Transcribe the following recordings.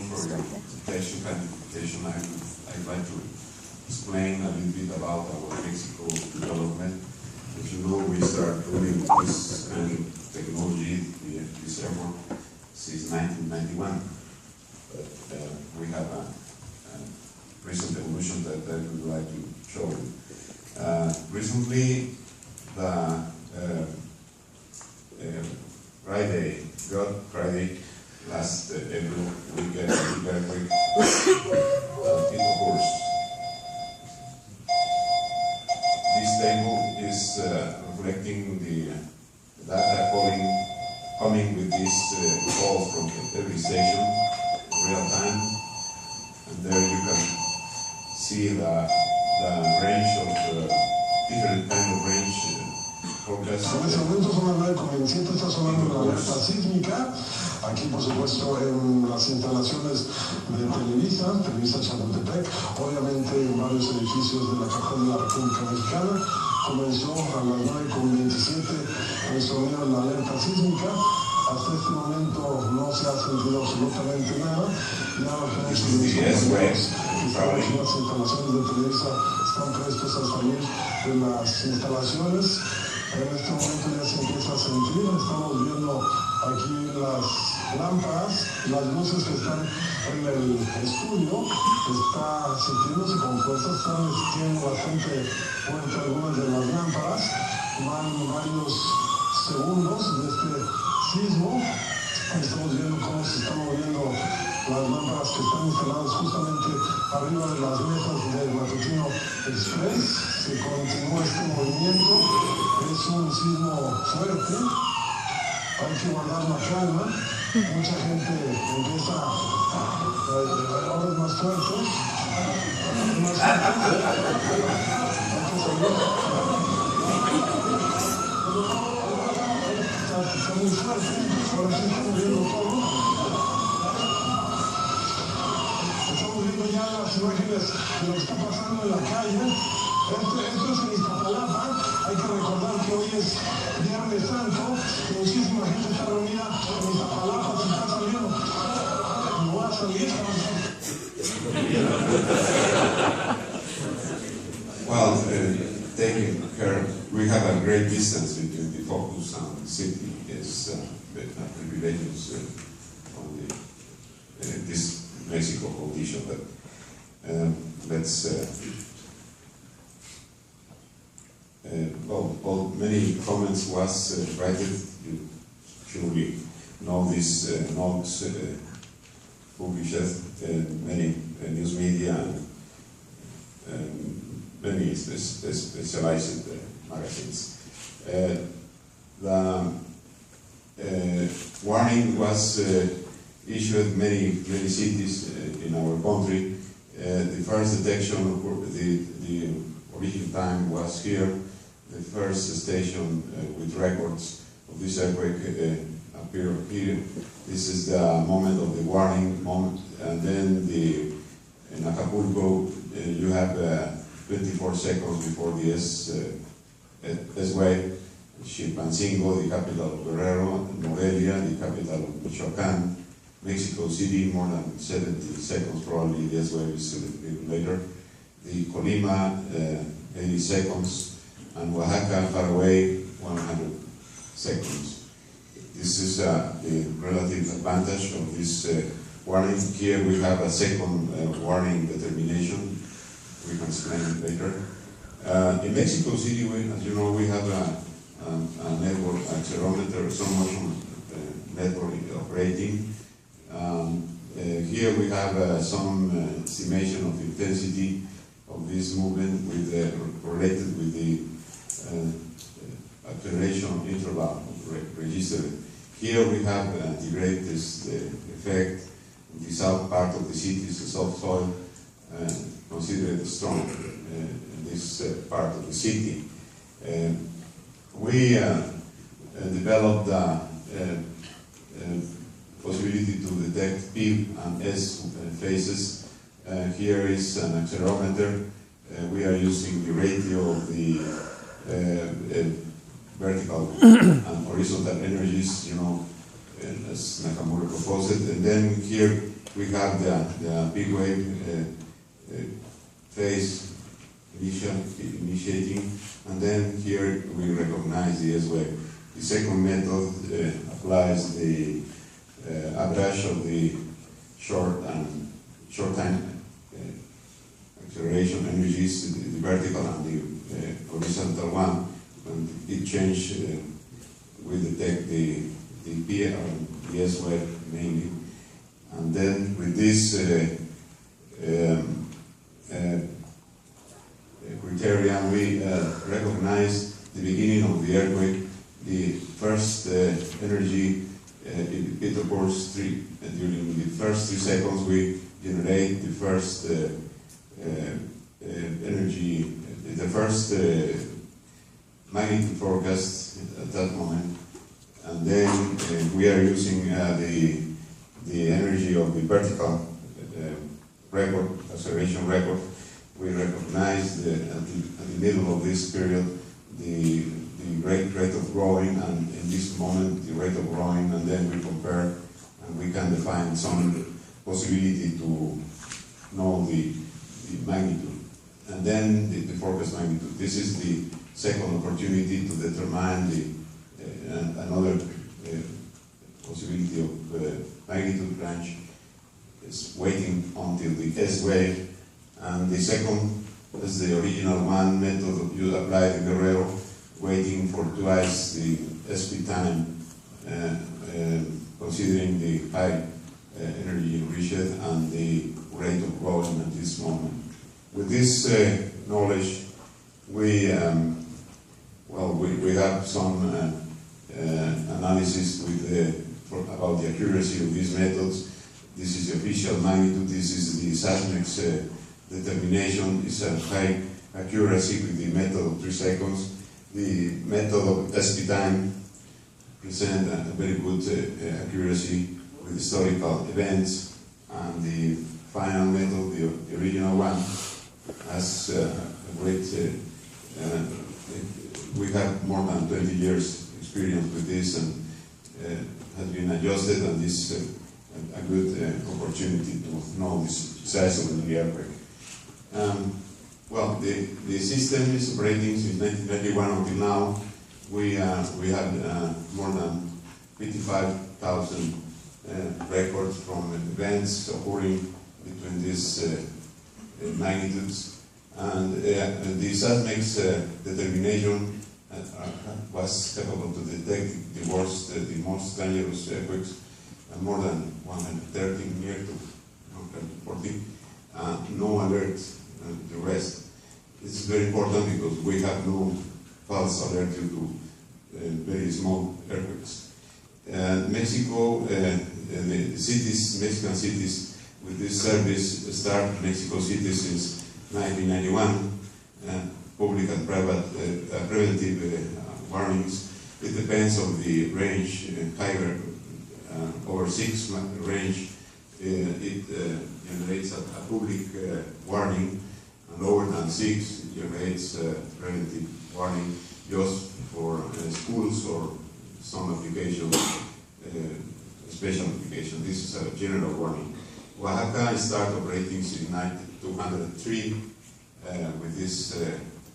for your presentation. I'd like to explain a little bit about our Mexico development. As you know, we started doing this kind of technology, this effort, since 1991. But we have a recent evolution that I would like to show you. Recently, the Friday, last April, we get a Berkeley in the course. This table is reflecting the data coming with this call from every station in real time, and there you can see the range of different kind of range forecast. En este momento son las 9:27, está sonando la alerta sísmica. Aquí, por supuesto, en las instalaciones de Televisa Chapultepec, obviamente en varios edificios de la capital de la República Mexicana. Comenzó a las 9:27 el sonido de la alerta sísmica. Hasta este momento no se ha sentido absolutamente nada. Ya los compañeros que están en las instalaciones de Televisa están prestos a salir de las instalaciones. En este momento ya se empieza a sentir, estamos viendo aquí las lámparas, las luces que están en el estudio, está sintiéndose con fuerza, están existiendo bastante fuerte algunas de las lámparas, van varios segundos de este sismo, estamos viendo cómo se están moviendo las lámparas que están instaladas justamente arriba de las mesas del matutino Express, se continúa este movimiento. Es un sismo fuerte, hay que guardar la calma, mucha gente empieza, ahora es más fuerte, hay que salir, está muy fuerte, ahora sí estamos viendo todo, estamos viendo ya las imágenes de lo que está pasando en la calle. Esto es en Iztapalapa. Hay que recordar que hoy es Viernes Santo, muchísima gente está reunida en Iztapalapa, se está saliendo. No va a salir. Well, taking care, we have a great distance between the focus and the city. Is privileges on this Mexico condition, but let's. Well, many comments was written. You surely know this notes published in many news media and many specialized magazines. The warning was issued many cities in our country. The first detection, the origin time was here. The first station with records of this earthquake appeared here. This is the moment of the warning moment, and then in Acapulco you have 24 seconds before the S-wave. Chilpancingo, the capital of Guerrero, Morelia, the capital of Michoacán, Mexico City, more than 70 seconds probably. The S-wave is a little later. The Colima, 80 seconds. And Oaxaca, far away, 100 seconds. This is the relative advantage of this warning. Here we have a second warning determination. We can explain it later. In Mexico City, as you know, we have a network accelerometer, some motion network operating. Here we have some estimation of intensity of this movement related with the acceleration interval registered. Here we have the greatest effect in the south part of the city, the soft soil, considered strong in this part of the city. We developed the possibility to detect P and S phases. Here is an accelerometer. We are using the ratio of the vertical and horizontal energies. You know, as Nakamura proposed it. And then here we have the big wave phase initiating, and then here we recognize the S wave. The second method applies the average of the short time acceleration energies, the vertical and the horizontal one. When it changes, we detect the P and the S wave mainly. And then with this criterion, we recognize the beginning of the earthquake, the first energy, it occurs during the first 3 seconds we generate the first energy, the first magnitude forecast at that moment, and then we are using the energy of the vertical record, acceleration record. We recognize at the middle of this period the rate of growing, and in this moment the rate of growing, and then we compare and we can define some possibility to know the magnitude. And then the forecast magnitude. This is the second opportunity to determine another possibility of magnitude range. Is waiting until the S wave, and the second is the original one method you applied in Guerrero, waiting for twice the SP time, considering the high energy reached and the rate of growing at this moment. With this knowledge, we have some analysis about the accuracy of these methods. This is the official magnitude. This is the seismic determination. It's a high accuracy with the method of 3 seconds. The method of SP time present a very good accuracy with historical events, and the final method, the original one, has a great. We have more than 20 years experience with this, and has been adjusted, and this is a good opportunity to know the size of the earthquake. Well, the system is operating since 1991 until now. We had more than 55,000 records from events occurring between these magnitudes, and the seismic determination was capable to detect the most dangerous earthquakes, more than 130 near to 140. No alert, the rest. This is very important because we have no false alert due to very small earthquakes. Mexico, the cities, Mexican cities, with this service start Mexico City since 1991, public and private preventive warnings. It depends on the range, higher over 6 range, it generates a public warning, and lower than 6 generates preventive warning just for schools or some application, special application. This is a general warning. Oaxaca started operating since 203 with this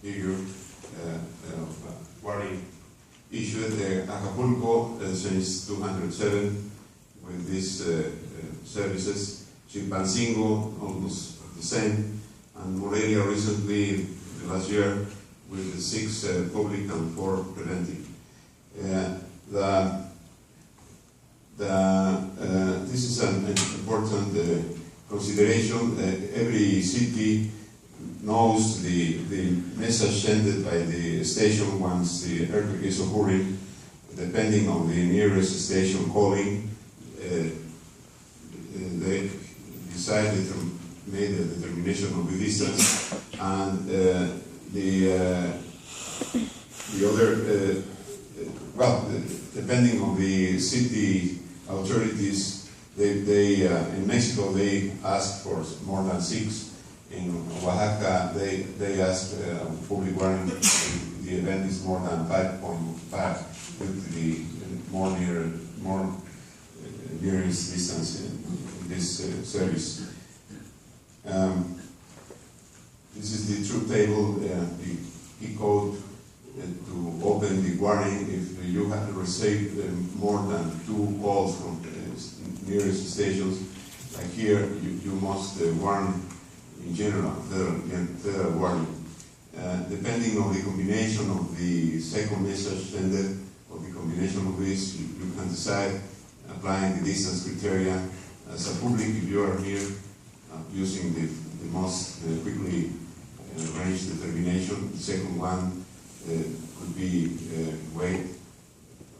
figure of warning issued. Acapulco since 207 with these services. Chilpancingo almost the same, and Morelia recently, last year, with the 6 public and 4 preventive. This is an important consideration. Every city knows the message sent by the station once the earthquake is occurring. Depending on the nearest station calling, they made a determination of the distance, and the other, depending on the city authorities, they in Mexico they ask for more than 6. In Oaxaca, they ask public warning. The event is more than 5.5 due to the more nearest distance in this service. This is the truth table, the key code to open the warning if you have received more than 2 calls from nearest stations. Like here, you must warn in general, federal warning. Depending on the combination of the second message sender, or the combination of this, you can decide applying the distance criteria as a public if you are near, using the most quickly range determination. The second one could be wait.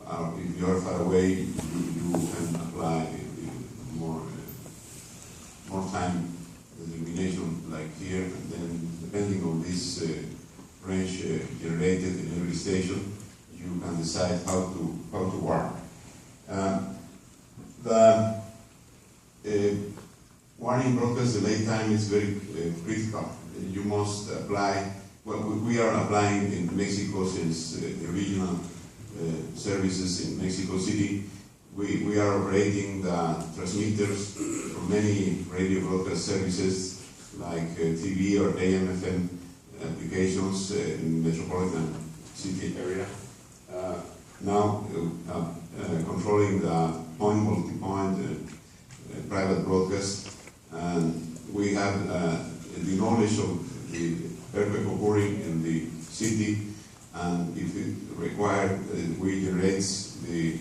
If you are far away, you can apply more time determination, like here, and then depending on this range generated in every station, you can decide how to warn. The warning broadcast delay time is very critical. You must apply. Well, we are applying in Mexico since the regional services in Mexico City. We are operating the transmitters from many radio broadcast services like TV or AM/FM applications in metropolitan city area. Now controlling the point-multi-point private broadcast, and we have the knowledge of the earthquake occurring in the city, and if it required, we generate the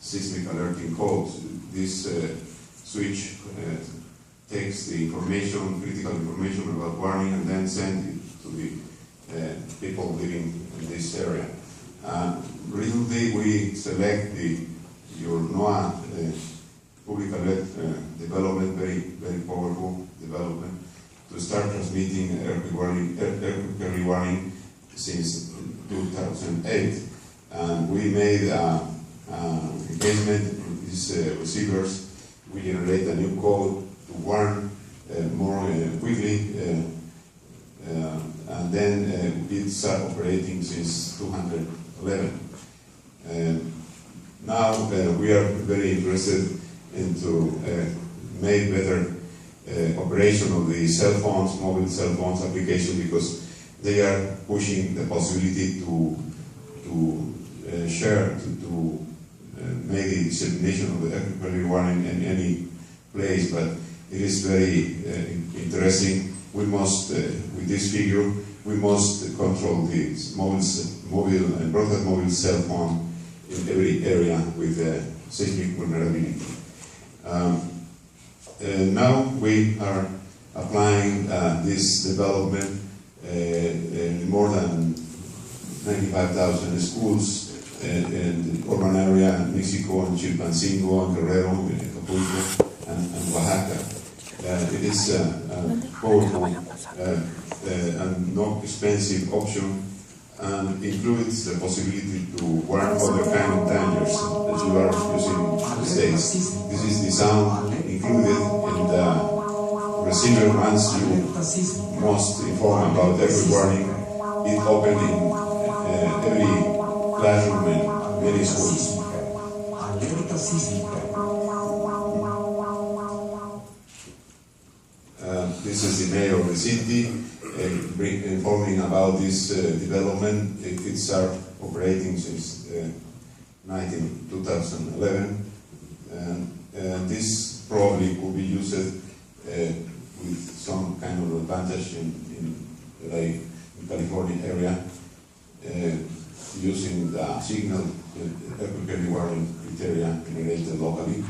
seismic alerting codes. This switch takes the information, critical information about warning, and then send it to the people living in this area. Recently, we select your NOAA public alert development, very powerful development, to start transmitting early warning since 2008. And we made engagement with these receivers. We generate a new code to warn more quickly, and then it started operating since 2011. Now we are very interested into make better operation of the cell phones, mobile cell phones application, because they are pushing the possibility to share, to make the dissemination of the early warning in any place. But it is very interesting. We must, with this figure, we must control the mobile and broadcast mobile cell phone in every area with seismic vulnerability. Now we are applying this development in more than 95,000 schools in the urban area in Mexico, and Chilpancingo, and Guerrero, and Acapulco, and Oaxaca. It is a powerful and not expensive option, and includes the possibility to warn other kind of dangers that you are using in the States. This is the sound included in the receiver. Once you must inform about every warning, it opened in every classroom in many schools. Alerta sísmica. This is the mayor of the city informing about this development. It started operating since 2011, and this probably could be used with some kind of advantage in California area, using the signal earthquake warning criteria generated locally.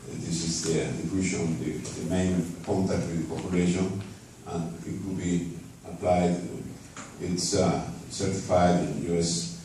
This is the diffusion, the main contact with the population, and it could be applied. It's certified in US